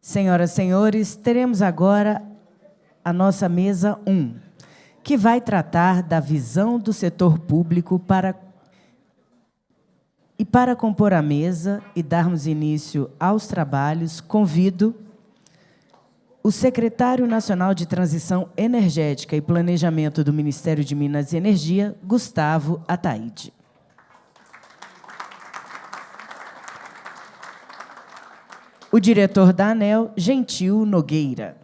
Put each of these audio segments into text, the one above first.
Senhoras e senhores, teremos agora a nossa mesa 1, que vai tratar da visão do setor público para compor a mesa e darmos início aos trabalhos, convido o secretário nacional de Transição Energética e Planejamento do Ministério de Minas e Energia, Gustavo Ataide. O diretor da ANEEL, Gentil Nogueira.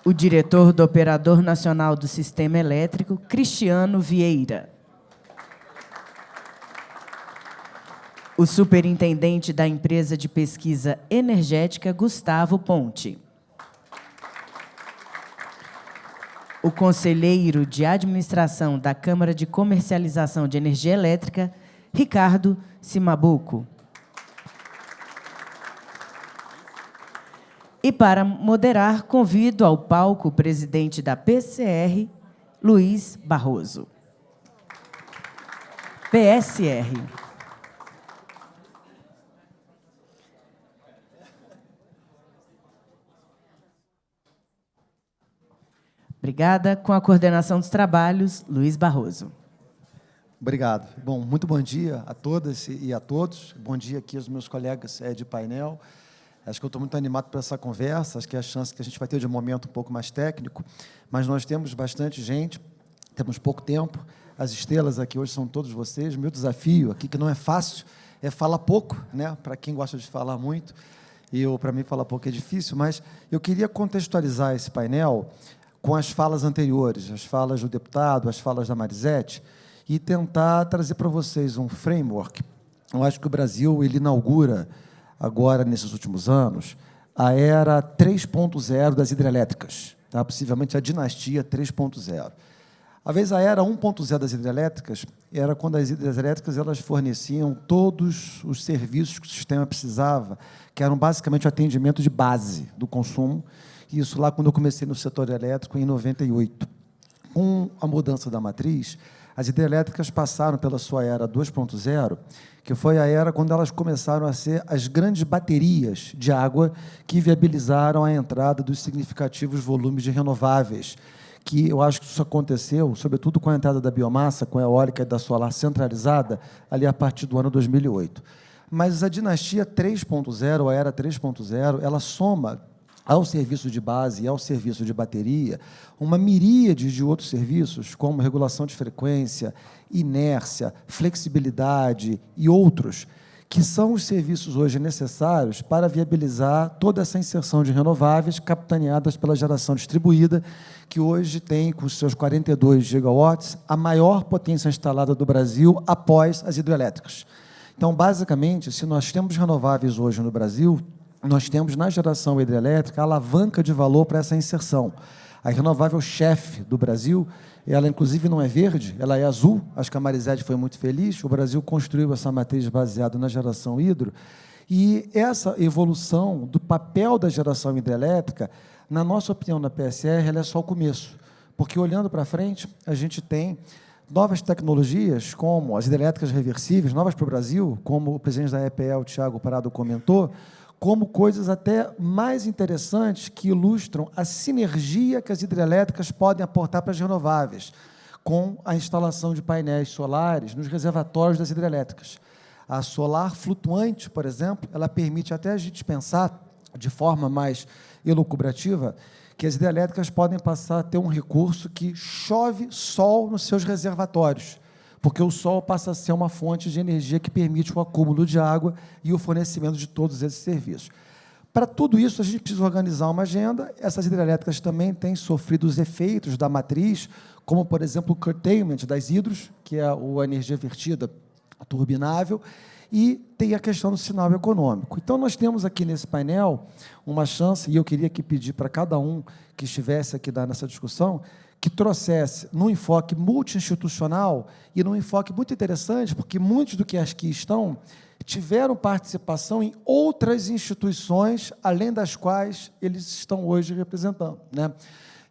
O diretor do Operador Nacional do Sistema Elétrico, Cristiano Vieira. O superintendente da Empresa de Pesquisa Energética, Gustavo Ponte. O conselheiro de administração da Câmara de Comercialização de Energia Elétrica, Ricardo Cimabuco. E para moderar, convido ao palco o presidente da PCR, Luiz Barroso. PSR. Obrigada. Com a coordenação dos trabalhos, Luiz Barroso. Obrigado. Bom, muito bom dia a todas e a todos. Bom dia aqui aos meus colegas de painel. Acho que eu estou muito animado por essa conversa, acho que é a chance que a gente vai ter de um momento um pouco mais técnico, mas nós temos bastante gente, temos pouco tempo, as estrelas aqui hoje são todos vocês. Meu desafio aqui, que não é fácil, é falar pouco, né? Para quem gosta de falar muito, para mim falar pouco é difícil, mas eu queria contextualizar esse painel com as falas anteriores, as falas do deputado, as falas da Marisete, e tentar trazer para vocês um framework. Eu acho que o Brasil ele inaugura, agora, nesses últimos anos, a era 3.0 das hidrelétricas, tá? Possivelmente a dinastia 3.0. Às vezes, a era 1.0 das hidrelétricas era quando as hidrelétricas elas forneciam todos os serviços que o sistema precisava, que eram basicamente o atendimento de base do consumo, isso lá quando eu comecei no setor elétrico, em 98. Com a mudança da matriz, as hidrelétricas passaram pela sua era 2.0, que foi a era quando elas começaram a ser as grandes baterias de água que viabilizaram a entrada dos significativos volumes de renováveis, que eu acho que isso aconteceu, sobretudo com a entrada da biomassa, com a eólica e da solar centralizada, ali a partir do ano 2008. Mas a dinastia 3.0, a era 3.0, ela soma ao serviço de base e ao serviço de bateria, uma miríade de outros serviços, como regulação de frequência, inércia, flexibilidade e outros, que são os serviços hoje necessários para viabilizar toda essa inserção de renováveis capitaneadas pela geração distribuída, que hoje tem, com seus 42 gigawatts, a maior potência instalada do Brasil após as hidrelétricas. Então, basicamente, se nós temos renováveis hoje no Brasil, nós temos na geração hidrelétrica a alavanca de valor para essa inserção. A renovável chefe do Brasil, ela inclusive não é verde, ela é azul, acho que a Marisete foi muito feliz, o Brasil construiu essa matriz baseada na geração hidro, e essa evolução do papel da geração hidrelétrica, na nossa opinião na PSR, ela é só o começo, porque olhando para frente, a gente tem novas tecnologias, como as hidrelétricas reversíveis, novas para o Brasil, como o presidente da EPE, o Thiago Parado, comentou, como coisas até mais interessantes que ilustram a sinergia que as hidrelétricas podem aportar para as renováveis, com a instalação de painéis solares nos reservatórios das hidrelétricas. A solar flutuante, por exemplo, ela permite até a gente pensar, de forma mais elucubrativa, que as hidrelétricas podem passar a ter um recurso que chove sol nos seus reservatórios, porque o sol passa a ser uma fonte de energia que permite o acúmulo de água e o fornecimento de todos esses serviços. Para tudo isso, a gente precisa organizar uma agenda. Essas hidrelétricas também têm sofrido os efeitos da matriz, como, por exemplo, o curtailment das hidros, que é a energia vertida turbinável, e tem a questão do sinal econômico. Então, nós temos aqui nesse painel uma chance, e eu queria aqui pedir para cada um que estivesse aqui nessa discussão, que trouxesse num enfoque multi-institucional e num enfoque muito interessante, porque muitos do que aqui estão tiveram participação em outras instituições, além das quais eles estão hoje representando, né?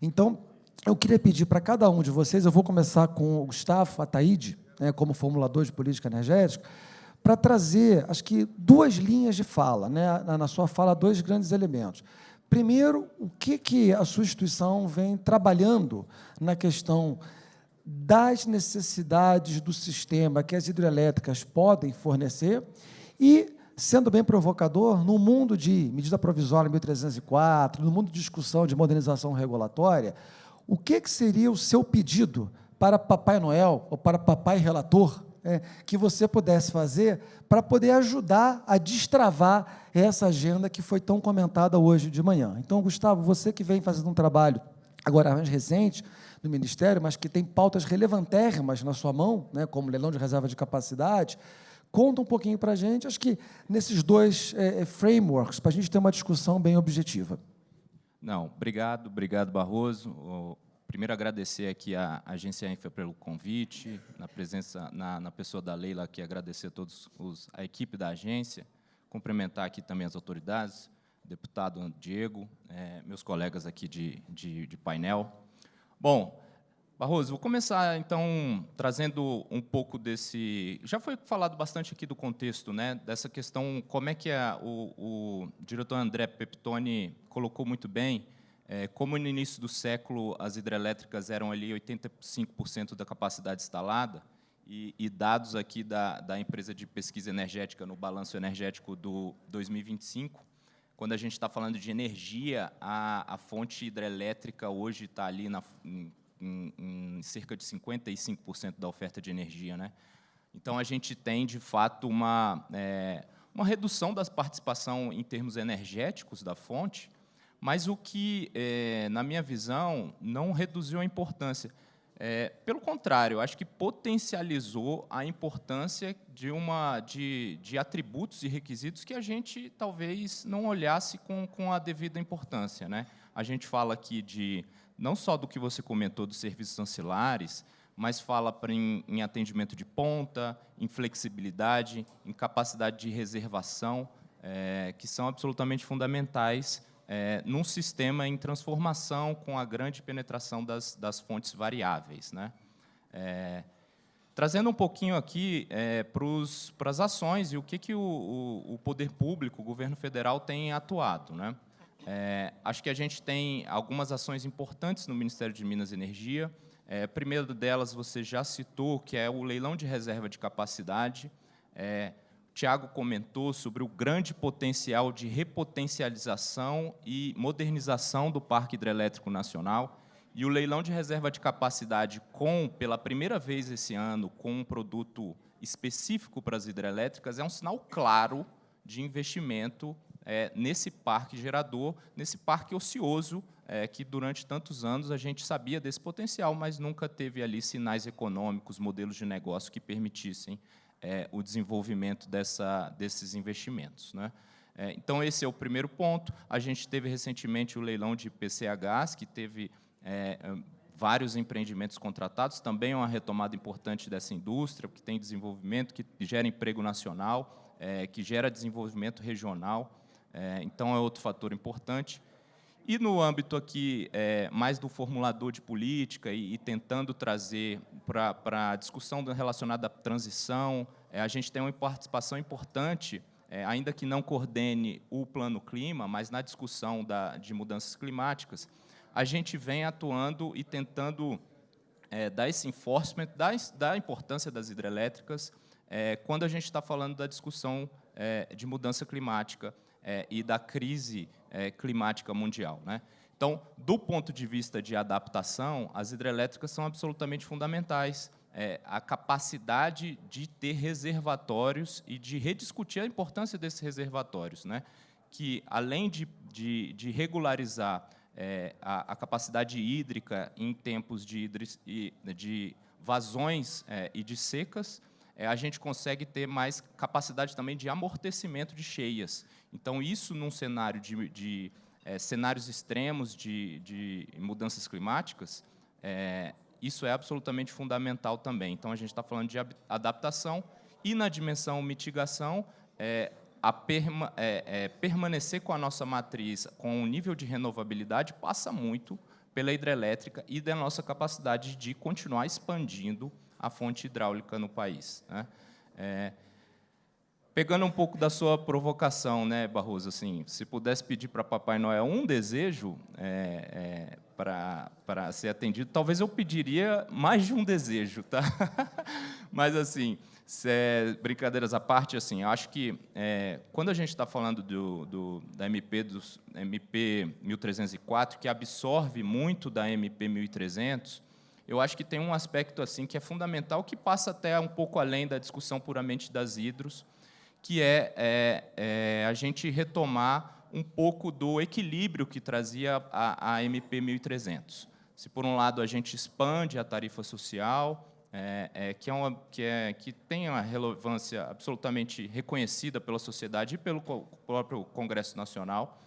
Então, eu queria pedir para cada um de vocês, eu vou começar com o Gustavo Ataide, né, como formulador de política energética, para trazer, acho que, duas linhas de fala, né? Na sua fala, dois grandes elementos. Primeiro, o que a sua instituição vem trabalhando na questão das necessidades do sistema que as hidrelétricas podem fornecer e, sendo bem provocador, no mundo de medida provisória 1304, no mundo de discussão de modernização regulatória, o que seria o seu pedido para Papai Noel ou para Papai Relator, que você pudesse fazer para poder ajudar a destravar essa agenda que foi tão comentada hoje de manhã? Então, Gustavo, você que vem fazendo um trabalho agora mais recente no Ministério, mas que tem pautas relevantérrimas na sua mão, né, como leilão de reserva de capacidade, conta um pouquinho para a gente, acho que nesses dois frameworks, para a gente ter uma discussão bem objetiva. Não, obrigado, Barroso. Primeiro, agradecer aqui à Agência Infra pelo convite, na presença, na pessoa da Leila, aqui agradecer a todos a equipe da agência, cumprimentar aqui também as autoridades, o deputado Diego, meus colegas aqui de painel. Bom, Barroso, vou começar, então, trazendo um pouco desse... Já foi falado bastante aqui do contexto, né, dessa questão, como é que o diretor André Peptoni colocou muito bem, como no início do século as hidrelétricas eram ali 85% da capacidade instalada, e dados aqui da empresa de pesquisa energética no balanço energético do 2025, quando a gente está falando de energia, a fonte hidrelétrica hoje está ali em cerca de 55% da oferta de energia, né? Então, a gente tem, de fato, uma redução da participação em termos energéticos da fonte, mas o que, na minha visão, não reduziu a importância. Pelo contrário, acho que potencializou a importância de atributos e requisitos que a gente talvez não olhasse com a devida importância, né? A gente fala aqui não só do que você comentou dos serviços ancilares, mas fala em atendimento de ponta, em flexibilidade, em capacidade de reservação, que são absolutamente fundamentais num sistema em transformação com a grande penetração das fontes variáveis, né? Trazendo um pouquinho aqui para as ações e o que o poder público, o governo federal, tem atuado, né? Acho que a gente tem algumas ações importantes no Ministério de Minas e Energia. A primeira delas você já citou, que é o leilão de reserva de capacidade. Tiago comentou sobre o grande potencial de repotencialização e modernização do Parque Hidrelétrico Nacional, e o leilão de reserva de capacidade pela primeira vez esse ano, com um produto específico para as hidrelétricas, é um sinal claro de investimento nesse parque gerador, nesse parque ocioso, que durante tantos anos a gente sabia desse potencial, mas nunca teve ali sinais econômicos, modelos de negócio que permitissem o desenvolvimento desses investimentos, né? Então, esse é o primeiro ponto. A gente teve recentemente o leilão de PCHs, que teve vários empreendimentos contratados, também é uma retomada importante dessa indústria, que tem desenvolvimento, que gera emprego nacional, que gera desenvolvimento regional, então é outro fator importante. E no âmbito aqui mais do formulador de política e tentando trazer para a discussão relacionada à transição, a gente tem uma participação importante, ainda que não coordene o Plano Clima, mas na discussão de mudanças climáticas, a gente vem atuando e tentando dar esse enforcement da importância das hidrelétricas quando a gente está falando da discussão de mudança climática e da crise climática mundial, né? Então, do ponto de vista de adaptação, as hidrelétricas são absolutamente fundamentais. A capacidade de ter reservatórios e de rediscutir a importância desses reservatórios, né? Que, além de regularizar a capacidade hídrica em tempos de vazões e de secas, a gente consegue ter mais capacidade também de amortecimento de cheias. Então, isso num cenário de cenários extremos de mudanças climáticas, isso é absolutamente fundamental também. Então, a gente está falando de adaptação e, na dimensão mitigação, permanecer com a nossa matriz, com o nível de renovabilidade, passa muito pela hidrelétrica e da nossa capacidade de continuar expandindo a fonte hidráulica no país, né? Pegando um pouco da sua provocação, né, Barroso, assim, se pudesse pedir para Papai Noel um desejo para ser atendido, talvez eu pediria mais de um desejo, tá? Mas, assim, brincadeiras à parte, assim, eu acho que quando a gente está falando da MP 1304, que absorve muito da MP 1300, eu acho que tem um aspecto assim que é fundamental, que passa até um pouco além da discussão puramente das hidros, que é a gente retomar um pouco do equilíbrio que trazia a MP 1300. Se, por um lado, a gente expande a tarifa social, que tem uma relevância absolutamente reconhecida pela sociedade e pelo próprio Congresso Nacional,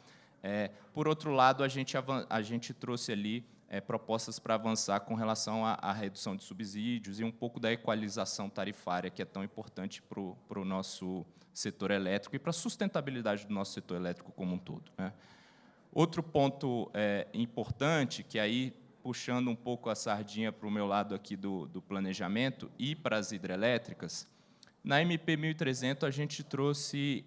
por outro lado, a gente trouxe ali propostas para avançar com relação à redução de subsídios e um pouco da equalização tarifária, que é tão importante para o nosso setor elétrico e para a sustentabilidade do nosso setor elétrico como um todo, né? Outro ponto importante, que aí, puxando um pouco a sardinha para o meu lado aqui do planejamento e para as hidrelétricas, na MP 1300 a gente trouxe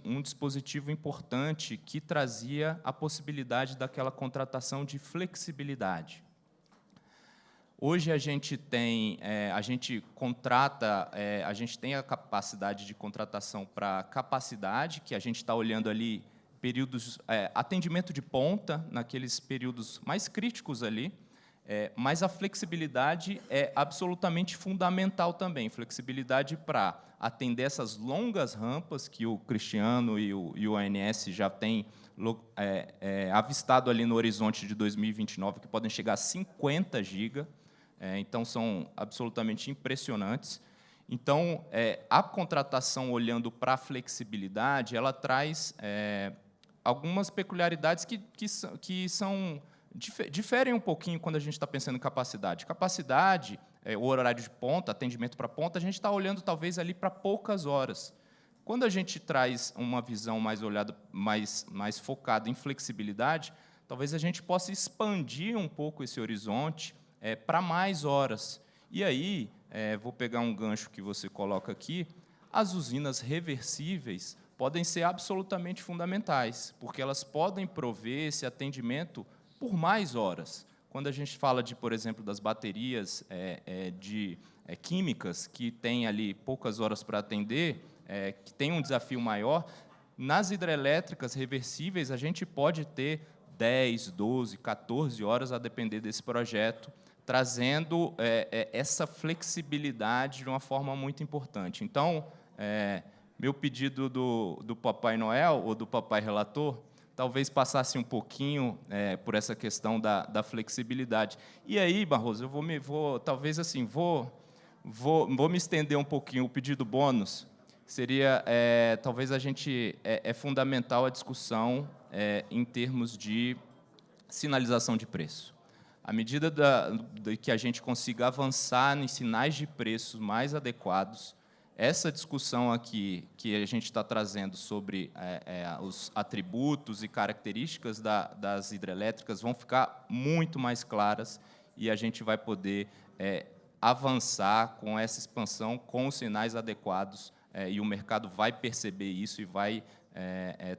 um dispositivo importante que trazia a possibilidade daquela contratação de flexibilidade. Hoje a gente tem a capacidade de contratação para capacidade, que a gente está olhando ali períodos, atendimento de ponta, naqueles períodos mais críticos ali, mas a flexibilidade é absolutamente fundamental também, flexibilidade para atender essas longas rampas que o Cristiano e o ONS já têm avistado ali no horizonte de 2029, que podem chegar a 50 GB, então são absolutamente impressionantes. Então, a contratação olhando para a flexibilidade, ela traz algumas peculiaridades que diferem um pouquinho quando a gente está pensando em capacidade. Capacidade, o horário de ponta, atendimento para ponta, a gente está olhando talvez ali para poucas horas. Quando a gente traz uma visão mais focada em flexibilidade, talvez a gente possa expandir um pouco esse horizonte para mais horas. E aí, vou pegar um gancho que você coloca aqui, as usinas reversíveis podem ser absolutamente fundamentais, porque elas podem prover esse atendimento por mais horas. Quando a gente fala, por exemplo, das baterias químicas, que tem ali poucas horas para atender, que tem um desafio maior, nas hidrelétricas reversíveis, a gente pode ter 10, 12, 14 horas, a depender desse projeto, trazendo essa flexibilidade de uma forma muito importante. Então, meu pedido do Papai Noel, ou do Papai Relator, talvez passasse um pouquinho por essa questão da flexibilidade. E aí, Barroso, eu vou me estender um pouquinho. O pedido bônus seria, talvez a gente, é fundamental a discussão em termos de sinalização de preço. À medida que a gente consiga avançar em sinais de preços mais adequados, essa discussão aqui que a gente está trazendo sobre os atributos e características das hidrelétricas vão ficar muito mais claras e a gente vai poder avançar com essa expansão com os sinais adequados e o mercado vai perceber isso e vai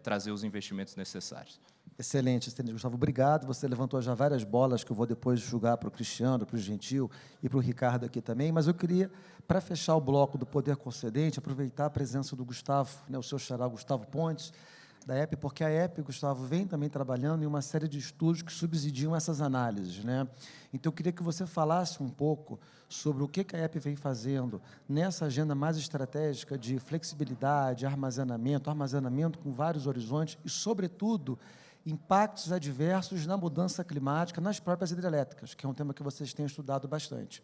trazer os investimentos necessários. Excelente, Gustavo. Obrigado. Você levantou já várias bolas que eu vou depois jogar para o Cristiano, para o Gentil e para o Ricardo aqui também, mas eu queria, para fechar o bloco do Poder Concedente, aproveitar a presença do Gustavo, o seu xará Gustavo Pontes, da EP, porque a EP, Gustavo, vem também trabalhando em uma série de estudos que subsidiam essas análises, né? Então, eu queria que você falasse um pouco sobre o que a EP vem fazendo nessa agenda mais estratégica de flexibilidade, armazenamento com vários horizontes e, sobretudo, impactos adversos na mudança climática nas próprias hidrelétricas, que é um tema que vocês têm estudado bastante.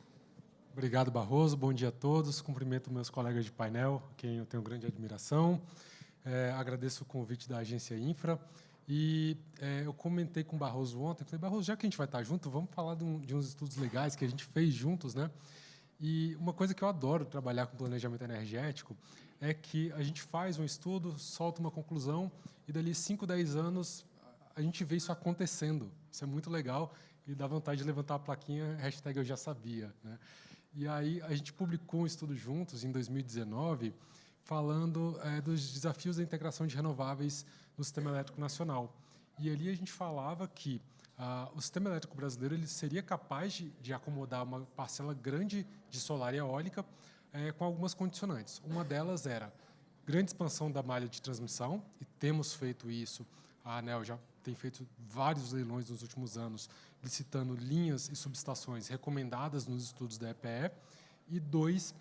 Obrigado, Barroso. Bom dia a todos. Cumprimento meus colegas de painel, a quem eu tenho grande admiração. Agradeço o convite da Agência Infra. E eu comentei com o Barroso ontem, falei, Barroso, já que a gente vai estar junto, vamos falar de uns estudos legais que a gente fez juntos, né? E uma coisa que eu adoro trabalhar com planejamento energético é que a gente faz um estudo, solta uma conclusão, e dali 5, 10 anos a gente vê isso acontecendo. Isso é muito legal e dá vontade de levantar a plaquinha, hashtag eu já sabia, né? E aí a gente publicou um estudo juntos em 2019 falando dos desafios da integração de renováveis no sistema elétrico nacional. E ali a gente falava que o sistema elétrico brasileiro ele seria capaz de acomodar uma parcela grande de solar e eólica com algumas condicionantes. Uma delas era grande expansão da malha de transmissão, e temos feito isso. A ANEEL já tem feito vários leilões nos últimos anos, licitando linhas e subestações recomendadas nos estudos da EPE. E 2,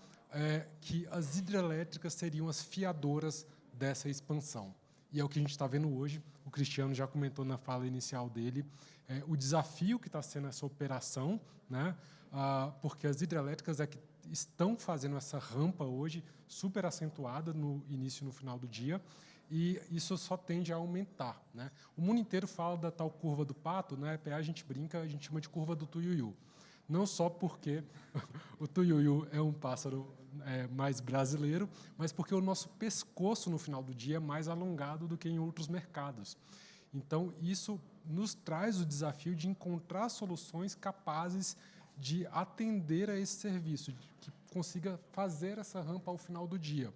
que as hidrelétricas seriam as fiadoras dessa expansão. E é o que a gente está vendo hoje. O Cristiano já comentou na fala inicial dele o desafio que está sendo essa operação, né? Porque as hidrelétricas que estão fazendo essa rampa hoje super acentuada no início e no final do dia, e isso só tende a aumentar, né? O mundo inteiro fala da tal curva do pato, na EPA a gente brinca, a gente chama de curva do tuiuiu. Não só porque o tuiuiu é um pássaro mais brasileiro, mas porque o nosso pescoço no final do dia é mais alongado do que em outros mercados. Então, isso nos traz o desafio de encontrar soluções capazes de atender a esse serviço, que consiga fazer essa rampa ao final do dia.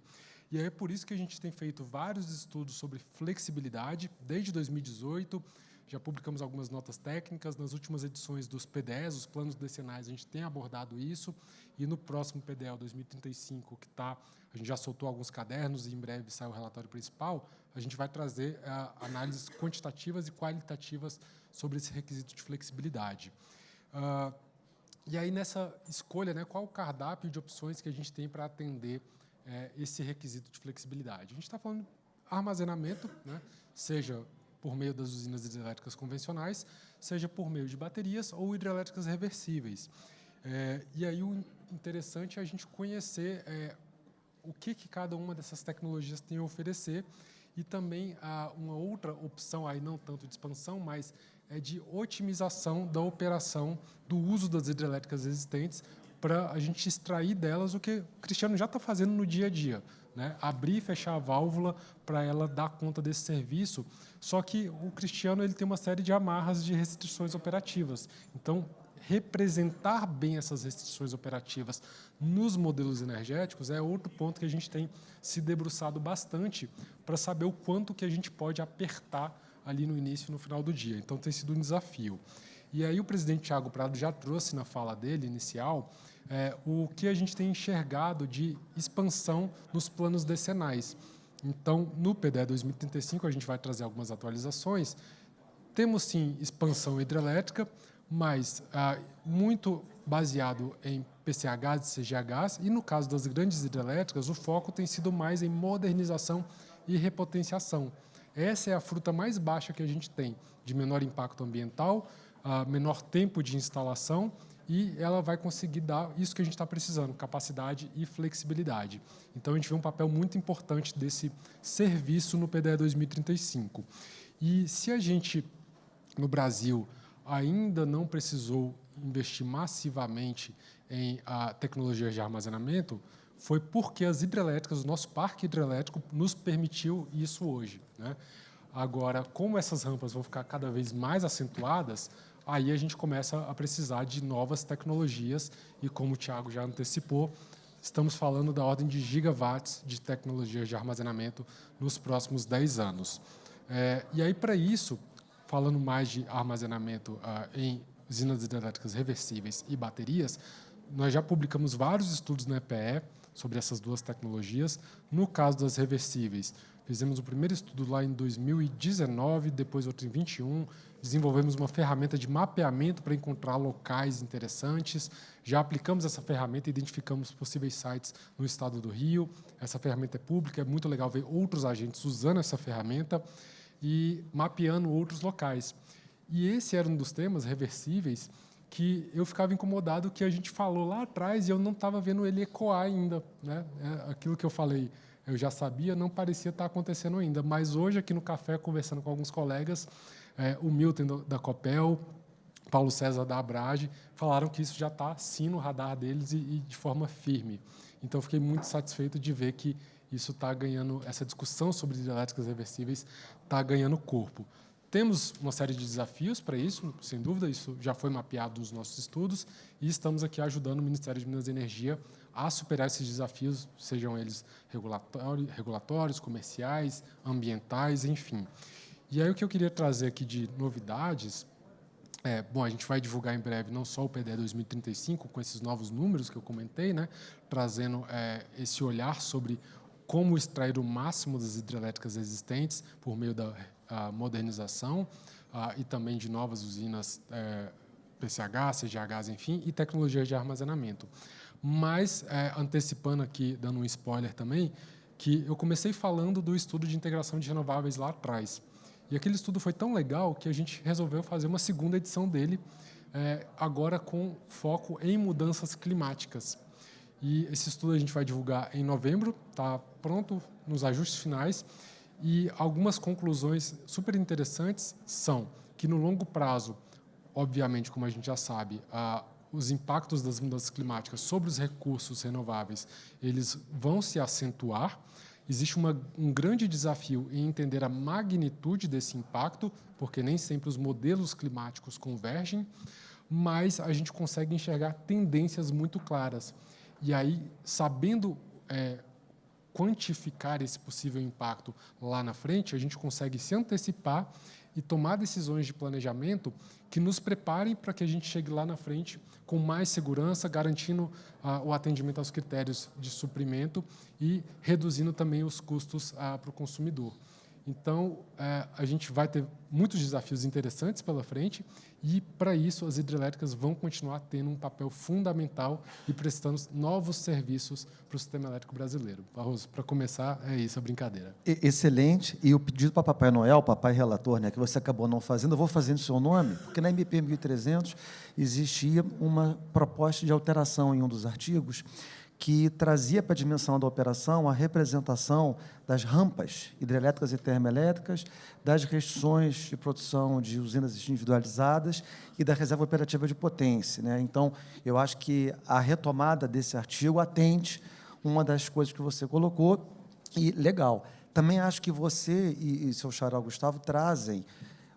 E é por isso que a gente tem feito vários estudos sobre flexibilidade, desde 2018, já publicamos algumas notas técnicas, nas últimas edições dos PDEs, os planos decenais, a gente tem abordado isso, e no próximo PDL 2035, a gente já soltou alguns cadernos e em breve sai o relatório principal, a gente vai trazer análises quantitativas e qualitativas sobre esse requisito de flexibilidade. E aí, nessa escolha, né, qual o cardápio de opções que a gente tem para atender esse requisito de flexibilidade? A gente está falando de armazenamento, né, seja por meio das usinas hidrelétricas convencionais, seja por meio de baterias ou hidrelétricas reversíveis. E aí o interessante é a gente conhecer o que cada uma dessas tecnologias tem a oferecer, e também uma outra opção, aí não tanto de expansão, mas de otimização da operação do uso das hidrelétricas existentes, para a gente extrair delas o que o Cristiano já está fazendo no dia a dia, né? Abrir e fechar a válvula para ela dar conta desse serviço. Só que o Cristiano ele tem uma série de amarras de restrições operativas. Então, representar bem essas restrições operativas nos modelos energéticos é outro ponto que a gente tem se debruçado bastante para saber o quanto que a gente pode apertar ali no início e no final do dia. Então, tem sido um desafio. E aí o presidente Thiago Prado já trouxe na fala dele inicial o que a gente tem enxergado de expansão nos planos decenais. Então, no PDE 2035, a gente vai trazer algumas atualizações. Temos, sim, expansão hidrelétrica, mas muito baseado em PCHs e CGHs, e no caso das grandes hidrelétricas, o foco tem sido mais em modernização e repotenciação. Essa é a fruta mais baixa que a gente tem, de menor impacto ambiental, menor tempo de instalação, e ela vai conseguir dar isso que a gente está precisando, capacidade e flexibilidade. Então, a gente vê um papel muito importante desse serviço no PDE 2035. E se a gente, no Brasil, ainda não precisou investir massivamente em tecnologias de armazenamento, foi porque as hidrelétricas, o nosso parque hidrelétrico, nos permitiu isso hoje, né? Agora, como essas rampas vão ficar cada vez mais acentuadas, aí a gente começa a precisar de novas tecnologias e, como o Thiago já antecipou, estamos falando da ordem de gigawatts de tecnologias de armazenamento nos próximos 10 anos. E aí, para isso, falando mais de armazenamento em usinas hidrelétricas reversíveis e baterias, nós já publicamos vários estudos na EPE sobre essas duas tecnologias. No caso das reversíveis, fizemos o primeiro estudo lá em 2019, depois outro em 2021, desenvolvemos uma ferramenta de mapeamento para encontrar locais interessantes, já aplicamos essa ferramenta e identificamos possíveis sites no estado do Rio. Essa ferramenta é pública, é muito legal ver outros agentes usando essa ferramenta e mapeando outros locais. E esse era um dos temas reversíveis que eu ficava incomodado que a gente falou lá atrás e eu não estava vendo ele ecoar ainda, né? Aquilo que eu falei, eu já sabia, não parecia estar acontecendo ainda. Mas hoje, aqui no café, conversando com alguns colegas, o Milton da Copel, Paulo César da Abrage, falaram que isso já está sim no radar deles e de forma firme. Então, fiquei muito satisfeito de ver que isso está ganhando, essa discussão sobre hidrelétricas reversíveis está ganhando corpo. Temos uma série de desafios para isso, sem dúvida, isso já foi mapeado nos nossos estudos, e estamos aqui ajudando o Ministério de Minas e Energia a superar esses desafios, sejam eles regulatórios, comerciais, ambientais, enfim. E aí o que eu queria trazer aqui de novidades, bom, a gente vai divulgar em breve não só o PDE 2035, com esses novos números que eu comentei, né, trazendo esse olhar sobre como extrair o máximo das hidrelétricas existentes por meio da modernização e também de novas usinas PCH, CGHs, enfim, e tecnologias de armazenamento. Mas, antecipando aqui, dando um spoiler também, que eu comecei falando do estudo de integração de renováveis lá atrás. E aquele estudo foi tão legal que a gente resolveu fazer uma segunda edição dele, agora com foco em mudanças climáticas. E esse estudo a gente vai divulgar em novembro, está pronto nos ajustes finais, e algumas conclusões super interessantes são que, no longo prazo, obviamente, como a gente já sabe, os impactos das mudanças climáticas sobre os recursos renováveis eles vão se acentuar. Existe um grande desafio em entender a magnitude desse impacto, porque nem sempre os modelos climáticos convergem, mas a gente consegue enxergar tendências muito claras. E aí, sabendo quantificar esse possível impacto lá na frente, a gente consegue se antecipar e tomar decisões de planejamento que nos preparem para que a gente chegue lá na frente com mais segurança, garantindo o atendimento aos critérios de suprimento e reduzindo também os custos para o consumidor. Então, a gente vai ter muitos desafios interessantes pela frente e, para isso, as hidrelétricas vão continuar tendo um papel fundamental e prestando novos serviços para o sistema elétrico brasileiro. Barroso, para começar, é isso a brincadeira. Excelente. E o pedido para Papai Noel, papai relator, né, que você acabou não fazendo, eu vou fazer em seu nome, porque na MP 1300 existia uma proposta de alteração em um dos artigos que trazia para a dimensão da operação a representação das rampas hidrelétricas e termoelétricas, das restrições de produção de usinas individualizadas e da reserva operativa de potência, né? Então, eu acho que a retomada desse artigo atende uma das coisas que você colocou, e legal. Também acho que você e seu xará Gustavo trazem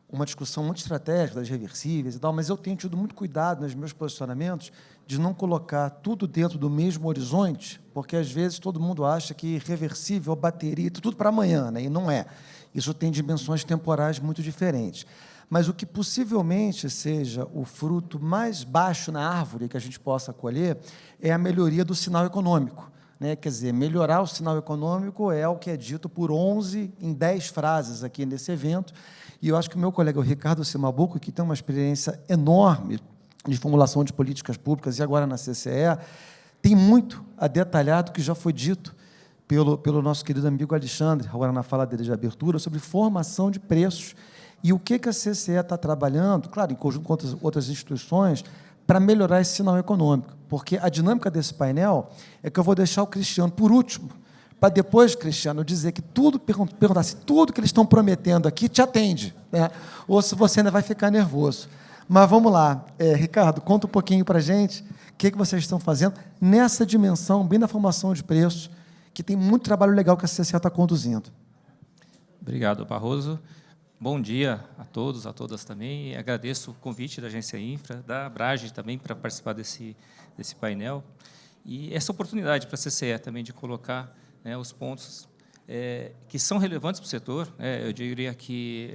uma discussão muito estratégica das reversíveis e tal, mas eu tenho tido muito cuidado nos meus posicionamentos de não colocar tudo dentro do mesmo horizonte, porque, às vezes, todo mundo acha que reversível, bateria, tudo para amanhã, né? E não é. Isso tem dimensões temporais muito diferentes. Mas o que possivelmente seja o fruto mais baixo na árvore que a gente possa colher é a melhoria do sinal econômico, né? Quer dizer, melhorar o sinal econômico é o que é dito por 11 em 10 frases aqui nesse evento. E eu acho que o meu colega, o Ricardo Cimabuco, que tem uma experiência enorme de formulação de políticas públicas e agora na CCE, tem muito a detalhar do que já foi dito pelo nosso querido amigo Alexandre, agora na fala dele de abertura, sobre formação de preços e o que a CCE está trabalhando, claro, em conjunto com outras instituições, para melhorar esse sinal econômico. Porque a dinâmica desse painel é que eu vou deixar o Cristiano por último, para depois, Cristiano, dizer que perguntar se tudo que eles estão prometendo aqui te atende, né? Ou se você ainda vai ficar nervoso. Mas vamos lá. Ricardo, conta um pouquinho para a gente o que vocês estão fazendo nessa dimensão, bem da formação de preços, que tem muito trabalho legal que a CCE está conduzindo. Obrigado, Barroso. Bom dia a todos, a todas também. E agradeço o convite da Agência Infra, da Abrage também, para participar desse painel. E essa oportunidade para a CCE também de colocar, né, os pontos que são relevantes para o setor. Eu diria que,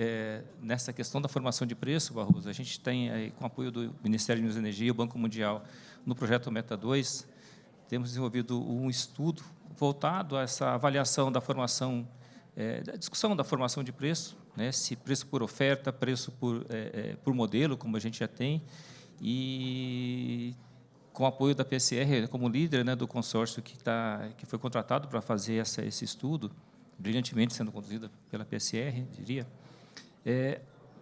nessa questão da formação de preço, Barroso, a gente tem, com o apoio do Ministério de Minas e Energia e o Banco Mundial, no projeto Meta 2, temos desenvolvido um estudo voltado a essa avaliação da formação, da discussão da formação de preço, né, se preço por oferta, preço por modelo, como a gente já tem, e com o apoio da PCR, como líder, né, do consórcio que foi contratado para fazer esse estudo, brilhantemente sendo conduzido pela PCR, diria.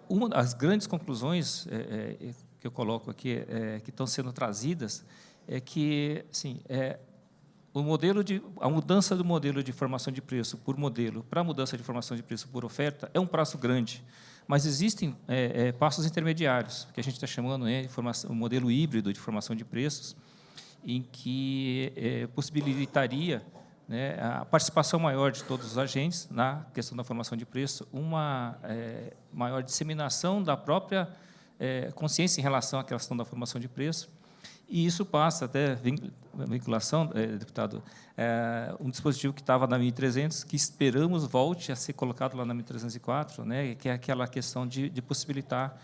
Uma das grandes conclusões que eu coloco aqui, que estão sendo trazidas, é que, assim, a mudança do modelo de formação de preço por modelo para a mudança de formação de preço por oferta é um prazo grande. Mas existem passos intermediários, que a gente está chamando, né, de um modelo híbrido de formação de preços, em que possibilitaria, né, a participação maior de todos os agentes na questão da formação de preço, uma maior disseminação da própria consciência em relação à questão da formação de preço, E isso passa até vinculação, deputado, um dispositivo que estava na 1300, que esperamos volte a ser colocado lá na 1304, né, que é aquela questão de possibilitar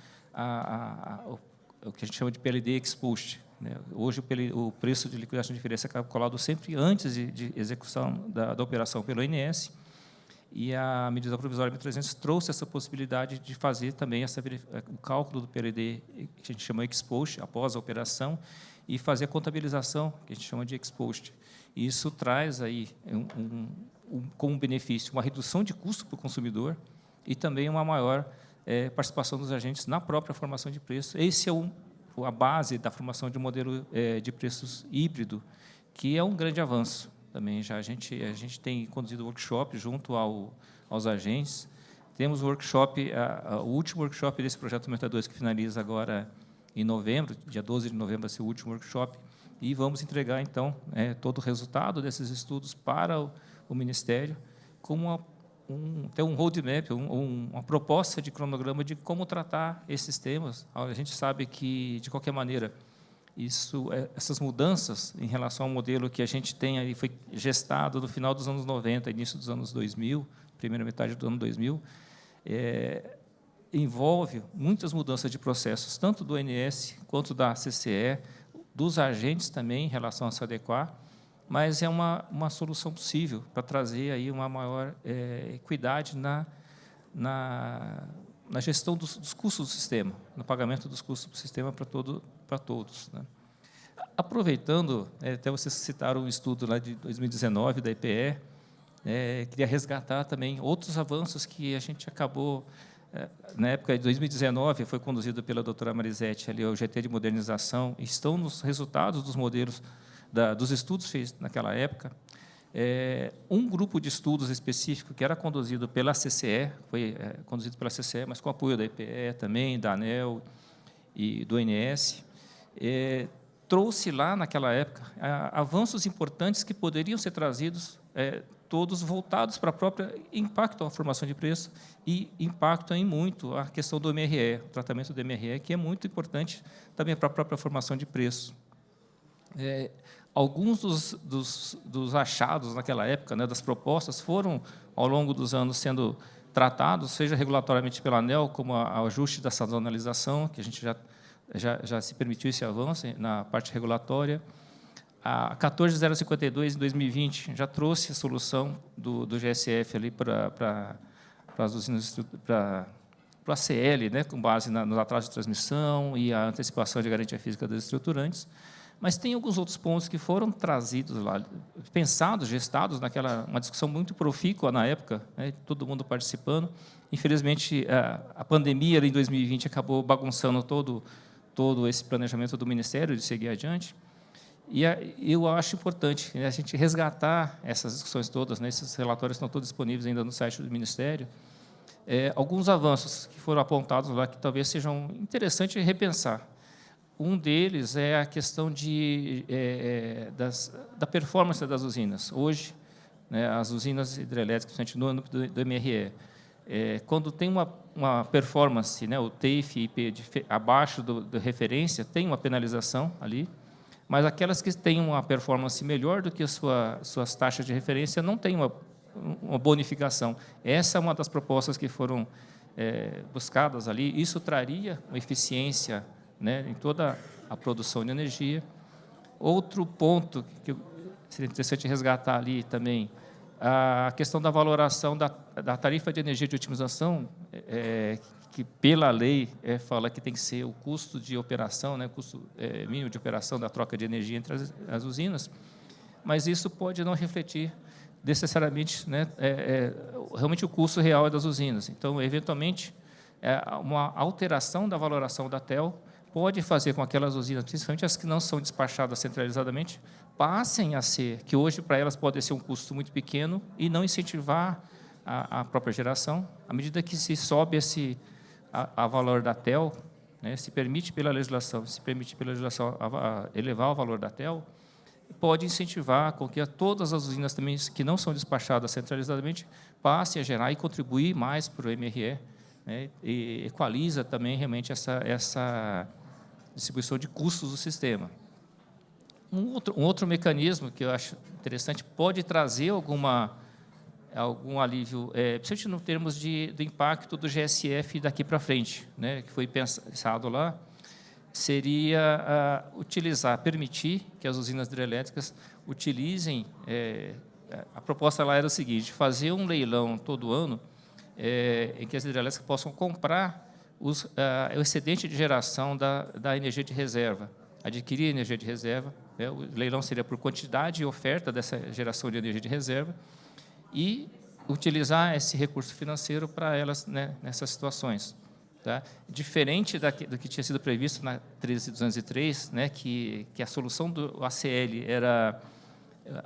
o que a gente chama de PLD ex post. Né? Hoje, o preço de liquidação de diferença é calculado sempre antes de execução da operação pelo INS, e a medida provisória 1300 trouxe essa possibilidade de fazer também o cálculo do PLD, que a gente chama ex post, após a operação, e fazer a contabilização, que a gente chama de ex post. E isso traz aí como benefício uma redução de custo para o consumidor e também uma maior participação dos agentes na própria formação de preço. Esse é a base da formação de um modelo de preços híbrido, que é um grande avanço. Também já a gente tem conduzido workshop junto aos agentes. Temos o workshop, o último workshop desse projeto 92, que finaliza agora em novembro, dia 12 de novembro vai ser o último workshop, e vamos entregar, então, todo o resultado desses estudos para o Ministério, com até um roadmap, uma proposta de cronograma de como tratar esses temas. A gente sabe que, de qualquer maneira, essas mudanças em relação ao modelo que a gente tem aí, foi gestado no final dos anos 90, início dos anos 2000, primeira metade do ano 2000, envolve muitas mudanças de processos, tanto do ONS quanto da CCE, dos agentes também, em relação a se adequar, mas é uma solução possível para trazer aí uma maior equidade na gestão dos custos do sistema, no pagamento dos custos do sistema para todos. Né? Aproveitando, até vocês citaram um estudo lá de 2019 da EPE, queria resgatar também outros avanços que a gente acabou, na época de 2019, foi conduzido pela doutora Marisete, ali, o GT de modernização, estão nos resultados dos modelos, dos estudos feitos naquela época. Um grupo de estudos específico que era conduzido pela CCE, foi conduzido pela CCE, mas com apoio da EPE também, da ANEEL e do ONS, trouxe lá, naquela época, avanços importantes que poderiam ser trazidos, todos voltados para o próprio impacto à formação de preço e impactam em muito a questão do MRE, o tratamento do MRE, que é muito importante também para a própria formação de preço. Alguns dos achados naquela época, né, das propostas, foram, ao longo dos anos, sendo tratados, seja regulatoriamente pela ANEEL, como o ajuste da sazonalização, que a gente já se permitiu esse avanço na parte regulatória. A 14052, em 2020, já trouxe a solução do GSF ali para as usinas, para o ACL, né, com base nos atrasos de transmissão e a antecipação de garantia física das estruturantes. Mas tem alguns outros pontos que foram trazidos lá, pensados, gestados uma discussão muito profícua na época, né, todo mundo participando. Infelizmente, a pandemia em 2020 acabou bagunçando todo esse planejamento do Ministério de seguir adiante. E eu acho importante, né, a gente resgatar essas discussões todas, né, esses relatórios estão todos disponíveis ainda no site do Ministério. Alguns avanços que foram apontados lá que talvez sejam interessantes repensar. Um deles é a questão da performance das usinas. Hoje, né, as usinas hidrelétricas, principalmente no âmbito do MRE, quando tem uma performance, né, o TEIF e IP abaixo da referência, tem uma penalização ali, mas aquelas que têm uma performance melhor do que as suas taxas de referência não têm uma bonificação. Essa é uma das propostas que foram buscadas ali. Isso traria uma eficiência, né, em toda a produção de energia. Outro ponto que seria interessante resgatar ali também, a questão da valoração da tarifa de energia de otimização, que pela lei fala que tem que ser o custo de operação, né, custo mínimo de operação da troca de energia entre as usinas, mas isso pode não refletir necessariamente, né, realmente o custo real das usinas. Então, eventualmente, uma alteração da valoração da TEL pode fazer com que aquelas usinas, principalmente as que não são despachadas centralizadamente, passem a ser, que hoje para elas pode ser um custo muito pequeno e não incentivar a própria geração. À medida que se sobe a valor da TEL, né, se permite pela legislação elevar o valor da TEL, pode incentivar com que todas as usinas também que não são despachadas centralizadamente passem a gerar e contribuir mais para o MRE, né, e equaliza também realmente essa distribuição de custos do sistema. Um outro mecanismo que eu acho interessante pode trazer algum alívio, principalmente no termos do impacto do GSF daqui para frente, né, que foi pensado lá, seria permitir que as usinas hidrelétricas utilizem, a proposta lá era o seguinte, fazer um leilão todo ano, em que as hidrelétricas possam comprar o excedente de geração da energia de reserva, adquirir energia de reserva, né, o leilão seria por quantidade e oferta dessa geração de energia de reserva, e utilizar esse recurso financeiro para elas, né, nessas situações. Tá? Diferente do que tinha sido previsto na 13.203, né, que a solução do ACL era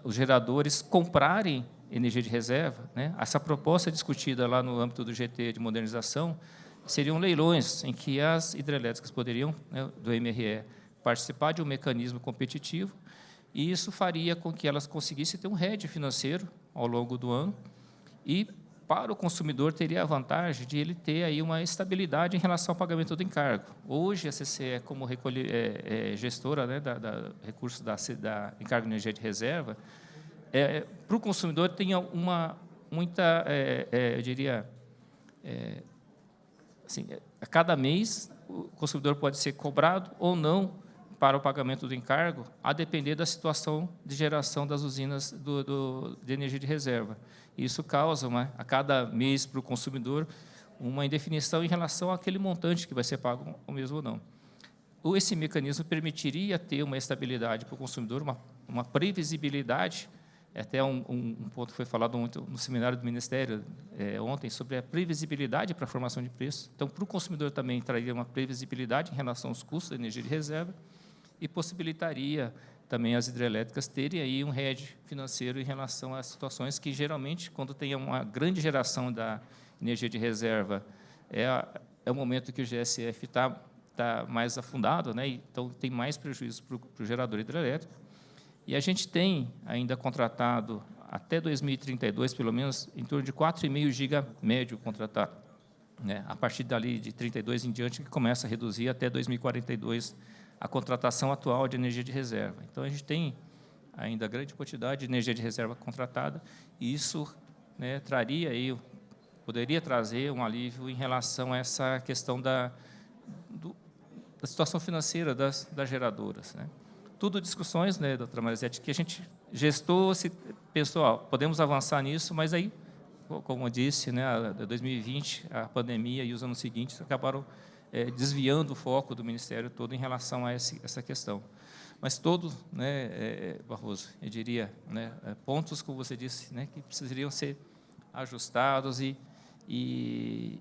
os geradores comprarem energia de reserva, né? Essa proposta discutida lá no âmbito do GT de modernização seriam leilões em que as hidrelétricas poderiam, né, do MRE, participar de um mecanismo competitivo, e isso faria com que elas conseguissem ter um hedge financeiro ao longo do ano, e para o consumidor teria a vantagem de ele ter aí uma estabilidade em relação ao pagamento do encargo. Hoje a CCE, como gestora, né, da recursos da encargo de energia de reserva, para o consumidor tem muita, eu diria, assim, a cada mês o consumidor pode ser cobrado ou não para o pagamento do encargo, a depender da situação de geração das usinas de energia de reserva. Isso causa, a cada mês, para o consumidor, uma indefinição em relação àquele montante que vai ser pago ou mesmo ou não. Esse mecanismo permitiria ter uma estabilidade para o consumidor, uma previsibilidade, até um ponto que foi falado muito no seminário do Ministério ontem, sobre a previsibilidade para a formação de preço. Então, para o consumidor também traria uma previsibilidade em relação aos custos da energia de reserva, e possibilitaria também as hidrelétricas terem aí um hedge financeiro em relação às situações que, geralmente, quando tem uma grande geração da energia de reserva, é o momento que o GSF está mais afundado, né? Então, tem mais prejuízo para o gerador hidrelétrico. E a gente tem ainda contratado, até 2032, pelo menos, em torno de 4,5 giga médio contratado, né? A partir dali, de 32 em diante, que começa a reduzir até 2042, a contratação atual de energia de reserva. Então, a gente tem ainda grande quantidade de energia de reserva contratada, e isso, né, poderia trazer um alívio em relação a essa questão da situação financeira das geradoras, né? Tudo discussões, né, doutora Marizete, que a gente gestou, pensou, podemos avançar nisso, mas aí, como eu disse, né, 2020, a pandemia e os anos seguintes acabaram desviando o foco do Ministério todo em relação a essa questão. Mas todos, né, Barroso, eu diria, né, pontos, como você disse, né, que precisariam ser ajustados e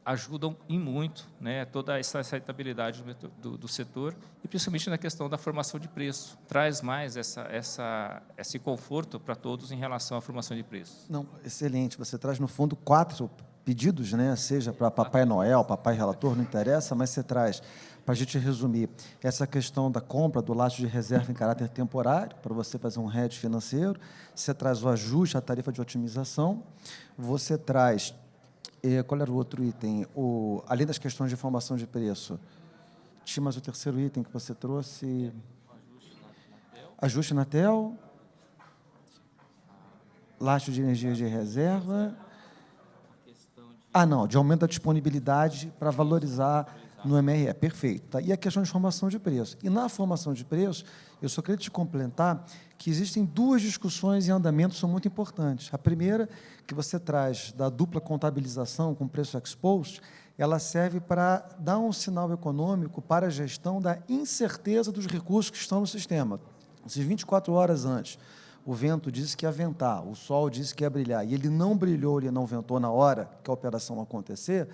ajudam em muito, né, toda essa aceitabilidade do setor, e principalmente na questão da formação de preço. Traz mais esse conforto para todos em relação à formação de preços. Não, excelente. Você traz, no fundo, 4 pedidos, né? Seja para Papai Noel, Papai Relator, não interessa, mas você traz, para a gente resumir, essa questão da compra do laço de reserva em caráter temporário, para você fazer um hedge financeiro, você traz o ajuste à tarifa de otimização, você traz, qual era o outro item? Além das questões de formação de preço, tinha mais o terceiro item que você trouxe, ajuste na TEL, laço de energia de reserva, de aumento da disponibilidade para valorizar no MRE. Perfeito. Tá? E a questão de formação de preço. E na formação de preço, eu só queria te complementar que existem 2 discussões em andamento que são muito importantes. A primeira, que você traz da dupla contabilização com preço exposto, ela serve para dar um sinal econômico para a gestão da incerteza dos recursos que estão no sistema. Se 24 horas antes o vento disse que ia ventar, o sol disse que ia brilhar, e ele não brilhou, ele não ventou na hora que a operação acontecer,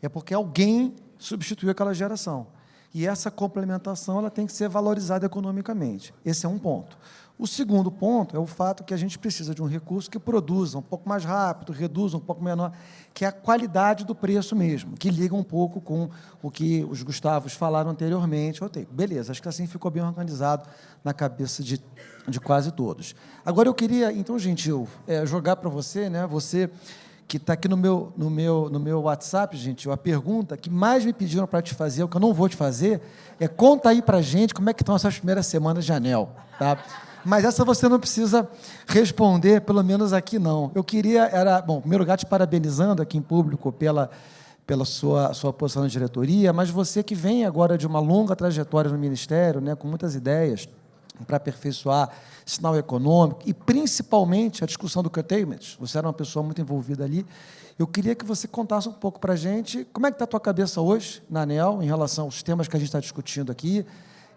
é porque alguém substituiu aquela geração. E essa complementação ela tem que ser valorizada economicamente. Esse é um ponto. O segundo ponto é o fato que a gente precisa de um recurso que produza um pouco mais rápido, reduza um pouco menor, que é a qualidade do preço mesmo, que liga um pouco com o que os Gustavos falaram anteriormente. Beleza, acho que assim ficou bem organizado na cabeça de quase todos. Agora, eu queria, então, gentil, jogar para você, né, você que está aqui no meu WhatsApp, gente, a pergunta que mais me pediram para te fazer, o que eu não vou te fazer, é conta aí para a gente como é que estão essas primeiras semanas de ANEEL, tá? Mas essa você não precisa responder, pelo menos aqui não. Eu queria, bom, em primeiro lugar, te parabenizando aqui em público pela sua posição na diretoria, mas você que vem agora de uma longa trajetória no Ministério, né, com muitas ideias para aperfeiçoar sinal econômico e, principalmente, a discussão do curtailment. Você era uma pessoa muito envolvida ali. Eu queria que você contasse um pouco para a gente como é que está a tua cabeça hoje na ANEEL, em relação aos temas que a gente está discutindo aqui,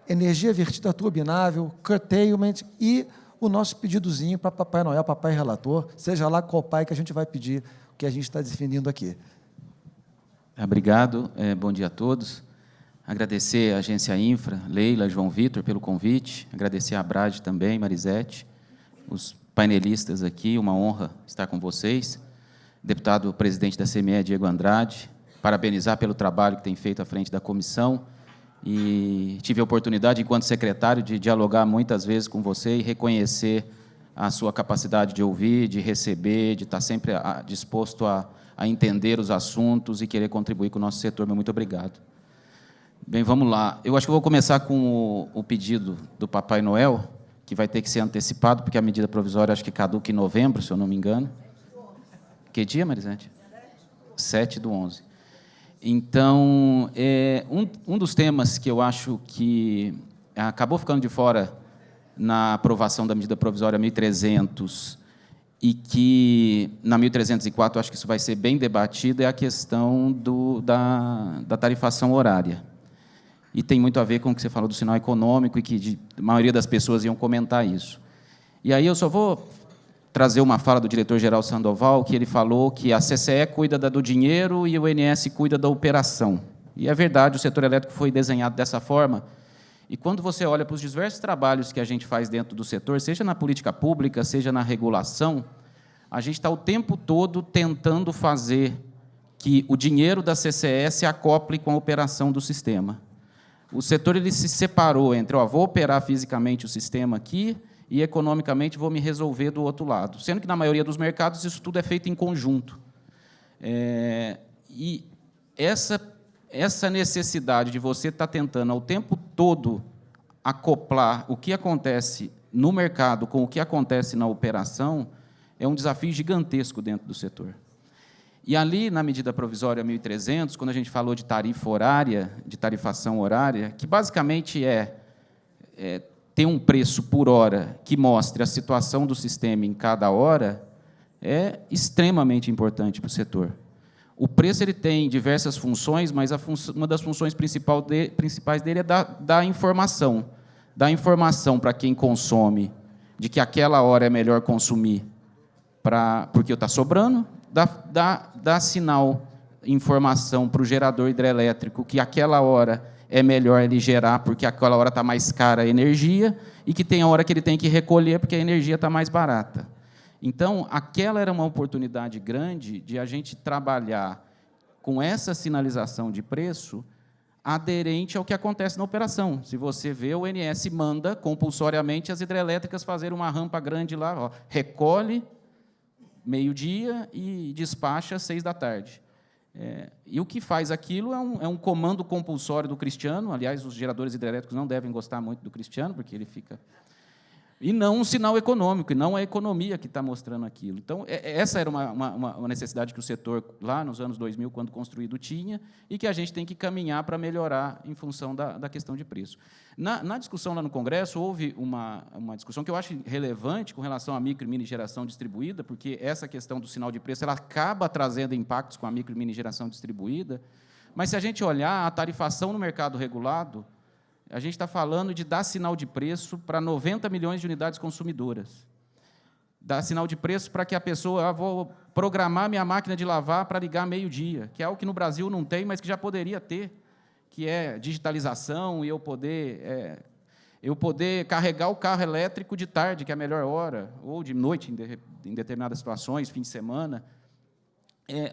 energia vertida turbinável, curtailment e o nosso pedidozinho para Papai Noel, Papai Relator, seja lá qual pai que a gente vai pedir o que a gente está definindo aqui. Obrigado, bom dia a todos. Agradecer à Agência Infra, Leila, João Vitor, pelo convite, agradecer à Brade também, Marisete, os painelistas aqui, uma honra estar com vocês. Deputado presidente da CME, Diego Andrade, parabenizar pelo trabalho que tem feito à frente da comissão e tive a oportunidade, enquanto secretário, de dialogar muitas vezes com você e reconhecer a sua capacidade de ouvir, de receber, de estar sempre disposto a entender os assuntos e querer contribuir com o nosso setor. Muito obrigado. Bem, vamos lá. Eu acho que eu vou começar com o pedido do Papai Noel, que vai ter que ser antecipado, porque a medida provisória acho que caduca em novembro, se eu não me engano. Que dia, Marisete? 7/11. Então, um dos temas que eu acho que acabou ficando de fora na aprovação da medida provisória 1.300 e que, na 1.304, acho que isso vai ser bem debatido, é a questão da tarifação horária. E tem muito a ver com o que você falou do sinal econômico e que a maioria das pessoas iam comentar isso. E aí eu só vou trazer uma fala do diretor-geral Sandoval, que ele falou que a CCE cuida do dinheiro e o ONS cuida da operação. E é verdade, o setor elétrico foi desenhado dessa forma. E quando você olha para os diversos trabalhos que a gente faz dentro do setor, seja na política pública, seja na regulação, a gente está o tempo todo tentando fazer que o dinheiro da CCE se acople com a operação do sistema. O setor ele se separou entre, vou operar fisicamente o sistema aqui e, economicamente, vou me resolver do outro lado, sendo que, na maioria dos mercados, isso tudo é feito em conjunto. E essa necessidade de você estar tentando, ao tempo todo, acoplar o que acontece no mercado com o que acontece na operação é um desafio gigantesco dentro do setor. E ali, na medida provisória 1.300, quando a gente falou de tarifa horária, de tarifação horária, que basicamente ter um preço por hora que mostre a situação do sistema em cada hora, é extremamente importante para o setor. O preço ele tem diversas funções, mas uma das funções principais dele é dar informação. Dar informação para quem consome de que aquela hora é melhor consumir porque está sobrando, dá sinal, informação para o gerador hidrelétrico que aquela hora é melhor ele gerar porque aquela hora está mais cara a energia e que tem a hora que ele tem que recolher porque a energia está mais barata. Então, aquela era uma oportunidade grande de a gente trabalhar com essa sinalização de preço aderente ao que acontece na operação. Se você vê, o ONS manda compulsoriamente as hidrelétricas fazer uma rampa grande lá, recolhe meio-dia e despacha às 6 da tarde. E o que faz aquilo é um comando compulsório do Cristiano. Aliás, os geradores hidrelétricos não devem gostar muito do Cristiano, porque ele fica... E não um sinal econômico, e não a economia que está mostrando aquilo. Então, essa era uma necessidade que o setor, lá nos anos 2000, quando construído, tinha, e que a gente tem que caminhar para melhorar em função da questão de preço. Na discussão lá no Congresso, houve uma discussão que eu acho relevante com relação à micro e mini geração distribuída, porque essa questão do sinal de preço ela acaba trazendo impactos com a micro e mini geração distribuída, mas, se a gente olhar a tarifação no mercado regulado, a gente está falando de dar sinal de preço para 90 milhões de unidades consumidoras. Dar sinal de preço para que a pessoa, vou programar minha máquina de lavar para ligar meio-dia, que é algo que no Brasil não tem, mas que já poderia ter, que é digitalização e eu poder carregar o carro elétrico de tarde, que é a melhor hora, ou de noite, em determinadas situações, fim de semana.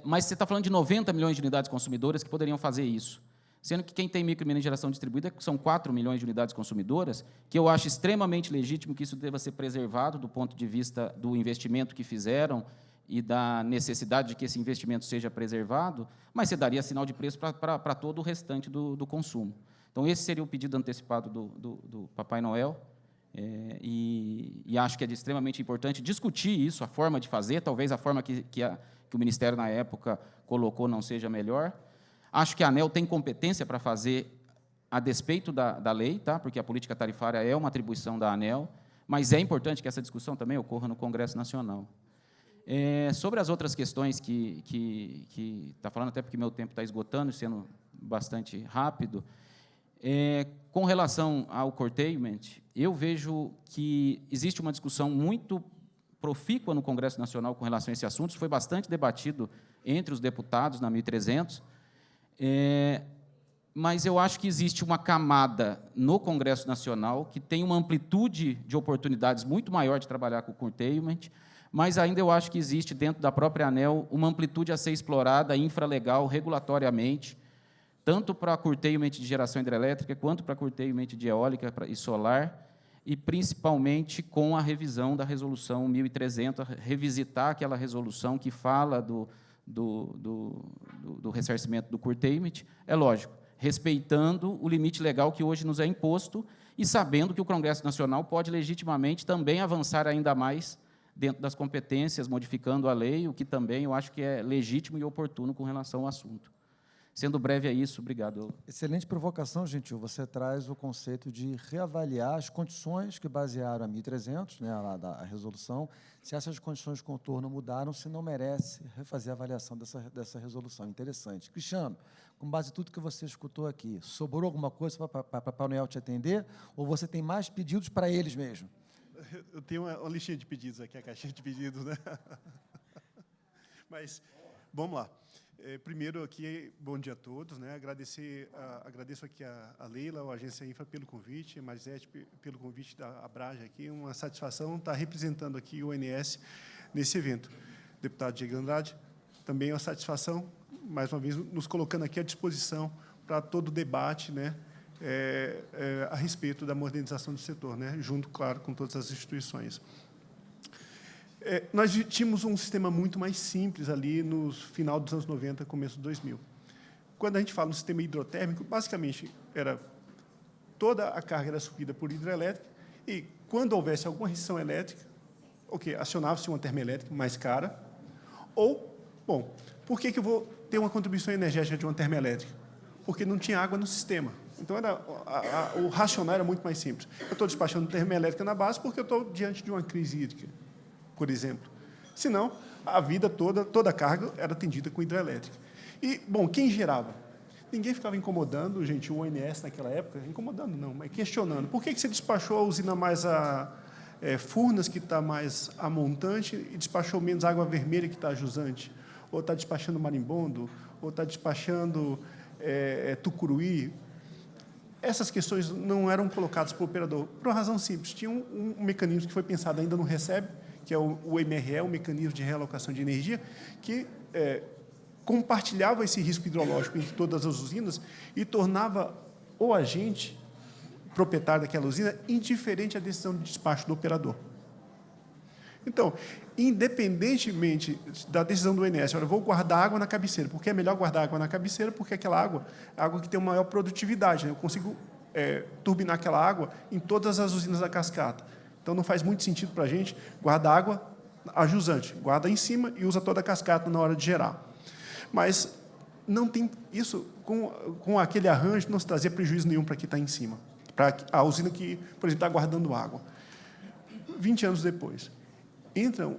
Mas você está falando de 90 milhões de unidades consumidoras que poderiam fazer isso. Sendo que quem tem micro e mini geração distribuída são 4 milhões de unidades consumidoras, que eu acho extremamente legítimo que isso deva ser preservado do ponto de vista do investimento que fizeram e da necessidade de que esse investimento seja preservado, mas você daria sinal de preço para todo o restante do consumo. Então, esse seria o pedido antecipado do Papai Noel, e acho que é extremamente importante discutir isso, a forma de fazer, talvez a forma que o Ministério, na época, colocou não seja a melhor. Acho que a ANEEL tem competência para fazer a despeito da lei, tá? Porque a política tarifária é uma atribuição da ANEEL, mas é importante que essa discussão também ocorra no Congresso Nacional. Sobre as outras questões que está falando, até porque meu tempo está esgotando, sendo bastante rápido, com relação ao curtailment, eu vejo que existe uma discussão muito profícua no Congresso Nacional com relação a esse assunto, isso foi bastante debatido entre os deputados na 1300, mas eu acho que existe uma camada no Congresso Nacional que tem uma amplitude de oportunidades muito maior de trabalhar com o curtailment, mas ainda eu acho que existe, dentro da própria ANEEL, uma amplitude a ser explorada infralegal, regulatoriamente, tanto para curtailment de geração hidrelétrica, quanto para curtailment de eólica e solar, e principalmente com a revisão da Resolução 1300, revisitar aquela resolução que fala do ressarcimento do curtailment, é lógico, respeitando o limite legal que hoje nos é imposto e sabendo que o Congresso Nacional pode legitimamente também avançar ainda mais dentro das competências, modificando a lei, o que também eu acho que é legítimo e oportuno com relação ao assunto. Sendo breve, é isso. Obrigado. Excelente provocação, Gentil. Você traz o conceito de reavaliar as condições que basearam a 1300, né, a resolução, se essas condições de contorno mudaram, se não merece refazer a avaliação dessa resolução. Interessante. Cristiano, com base em tudo que você escutou aqui, sobrou alguma coisa para Papai Noel te atender, ou você tem mais pedidos para eles mesmo? Eu tenho uma listinha de pedidos aqui, a caixinha de pedidos, né? Mas, vamos lá. Primeiro, aqui, bom dia a todos, né? Agradeço aqui a Leila, a Agência Infra, pelo convite, a Marisete, pelo convite da Abrage aqui. Uma satisfação estar representando aqui o ONS nesse evento. Deputado Diego Andrade, também é uma satisfação, mais uma vez, nos colocando aqui à disposição para todo o debate, né? A respeito da modernização do setor, né? Junto, claro, com todas as instituições. Nós tínhamos um sistema muito mais simples ali no final dos anos 90, começo de 2000. Quando a gente fala no sistema hidrotérmico, basicamente, toda a carga era supprida por hidrelétrica e, quando houvesse alguma restrição elétrica, acionava-se uma termoelétrica mais cara, ou, bom, por que eu vou ter uma contribuição energética de uma termoelétrica? Porque não tinha água no sistema. Então, o racional era muito mais simples. Eu estou despachando termoelétrica na base porque eu estou diante de uma crise hídrica, por exemplo. Senão, a vida toda a carga era atendida com hidrelétrica. E, bom, quem gerava? Ninguém ficava incomodando, gente, o ONS naquela época, incomodando não, mas questionando. Por que você despachou a usina mais Furnas, que está mais a montante, e despachou menos água vermelha, que está a jusante? Ou está despachando marimbondo? Ou está despachando Tucuruí? Essas questões não eram colocadas para o operador, por uma razão simples. Tinha um mecanismo que foi pensado ainda no RECEB, que é o MRE, o Mecanismo de Realocação de Energia, que compartilhava esse risco hidrológico entre todas as usinas e tornava o agente proprietário daquela usina indiferente à decisão de despacho do operador. Então, independentemente da decisão do ONS, eu vou guardar água na cabeceira, porque é melhor guardar água na cabeceira, porque aquela água é água que tem uma maior produtividade, né? Eu consigo turbinar aquela água em todas as usinas da cascata. Então, não faz muito sentido para a gente guardar água a jusante, guarda em cima e usa toda a cascata na hora de gerar. Mas não tem isso, com aquele arranjo, não se trazia prejuízo nenhum para quem está em cima, para a usina que, por exemplo, está guardando água. 20 anos depois, entram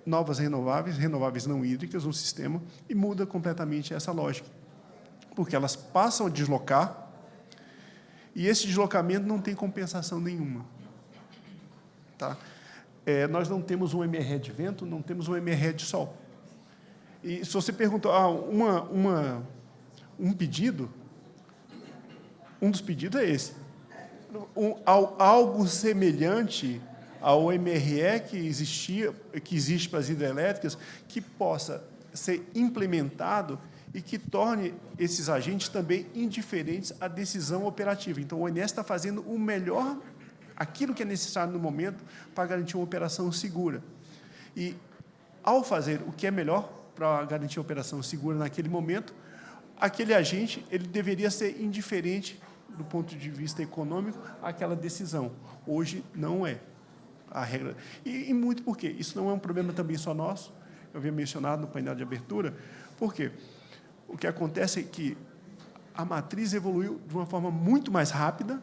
novas renováveis não hídricas no sistema e muda completamente essa lógica, porque elas passam a deslocar e esse deslocamento não tem compensação nenhuma. Tá? Nós não temos um MRE de vento, não temos um MRE de sol. E se você perguntar um pedido, um dos pedidos é esse. Algo semelhante ao MRE que existe para as hidrelétricas, que possa ser implementado e que torne esses agentes também indiferentes à decisão operativa. Então, o ONS está fazendo o melhor, aquilo que é necessário no momento, para garantir uma operação segura. E ao fazer o que é melhor para garantir a operação segura naquele momento, aquele agente ele deveria ser indiferente do ponto de vista econômico àquela decisão. Hoje não é a regra. E muito por quê? Isso não é um problema também só nosso, eu havia mencionado no painel de abertura, porque o que acontece é que a matriz evoluiu de uma forma muito mais rápida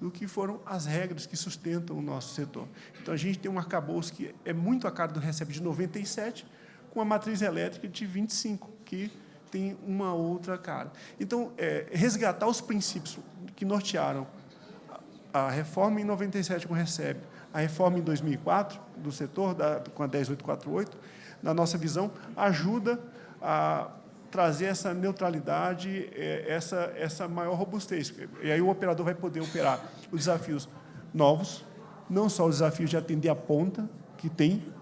do que foram as regras que sustentam o nosso setor. Então, a gente tem um arcabouço que é muito a cara do RECEP de 97, com a matriz elétrica de 25, que tem uma outra cara. Então, resgatar os princípios que nortearam a reforma em 97 com o RECEP, a reforma em 2004 do setor, com a 10848, na nossa visão, ajuda a trazer essa neutralidade, essa maior robustez. E aí o operador vai poder operar os desafios novos, não só os desafios de atender a ponta, que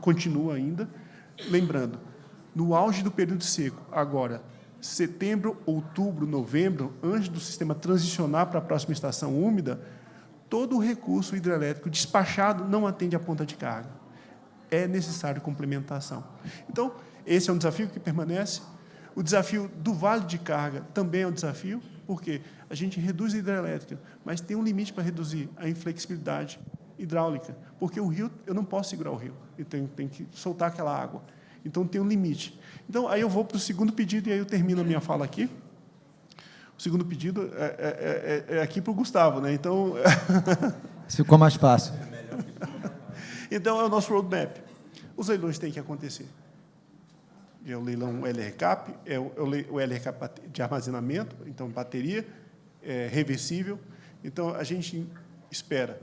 continua ainda. Lembrando, no auge do período seco, agora, setembro, outubro, novembro, antes do sistema transicionar para a próxima estação úmida, todo o recurso hidrelétrico despachado não atende a ponta de carga. É necessário complementação. Então, esse é um desafio que permanece. O desafio do vale de carga também é um desafio, porque a gente reduz a hidrelétrica, mas tem um limite para reduzir a inflexibilidade hidráulica, porque o rio, eu não posso segurar o rio, eu tenho que soltar aquela água. Então, tem um limite. Então, aí eu vou para o segundo pedido, e aí eu termino a minha fala aqui. O segundo pedido é aqui para o Gustavo, né? Então... Ficou mais fácil. Então, é o nosso roadmap. Os leilões têm que acontecer. É o leilão LRCAP, é o LRCAP de armazenamento, então, bateria, reversível. Então, a gente espera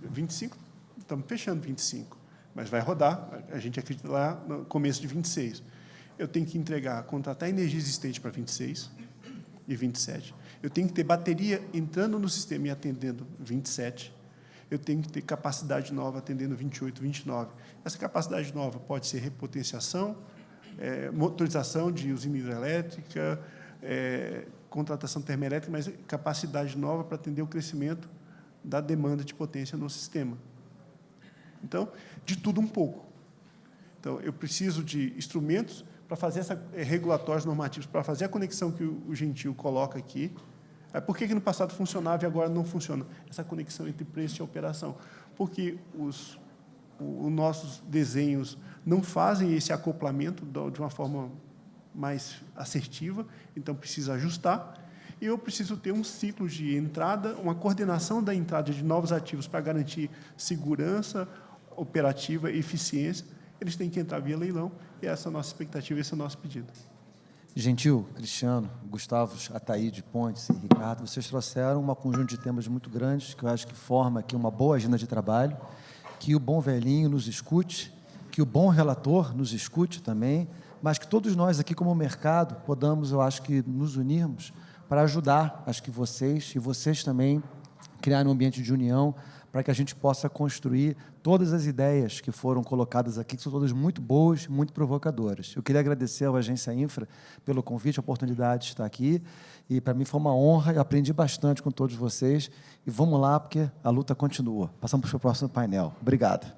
25, estamos fechando 25, mas vai rodar, a gente acredita lá no começo de 26. Eu tenho que contratar energia existente para 26 e 27. Eu tenho que ter bateria entrando no sistema e atendendo 27. Eu tenho que ter capacidade nova atendendo 28, 29. Essa capacidade nova pode ser repotenciação, motorização de usina hidrelétrica, contratação termoelétrica, mas capacidade nova para atender o crescimento da demanda de potência no sistema. Então, de tudo um pouco. Então, eu preciso de instrumentos para fazer regulatórios normativos, para fazer a conexão que o Gentil coloca aqui. Por que no passado funcionava e agora não funciona? Essa conexão entre preço e operação. Porque os nossos desenhos não fazem esse acoplamento de uma forma mais assertiva, então precisa ajustar. E eu preciso ter um ciclo de entrada, uma coordenação da entrada de novos ativos para garantir segurança operativa e eficiência. Eles têm que entrar via leilão, e essa é a nossa expectativa, esse é o nosso pedido. Gentil, Cristiano, Gustavo, Ataíde, Pontes e Ricardo, vocês trouxeram um conjunto de temas muito grandes, que eu acho que forma aqui uma boa agenda de trabalho, que o bom velhinho nos escute, que o bom relator nos escute também, mas que todos nós aqui, como mercado, podamos, eu acho que, nos unirmos para ajudar, acho que vocês e vocês também, criarem um ambiente de união, para que a gente possa construir todas as ideias que foram colocadas aqui, que são todas muito boas, muito provocadoras. Eu queria agradecer à Agência Infra pelo convite, a oportunidade de estar aqui, e para mim foi uma honra, eu aprendi bastante com todos vocês, e vamos lá, porque a luta continua. Passamos para o próximo painel. Obrigado.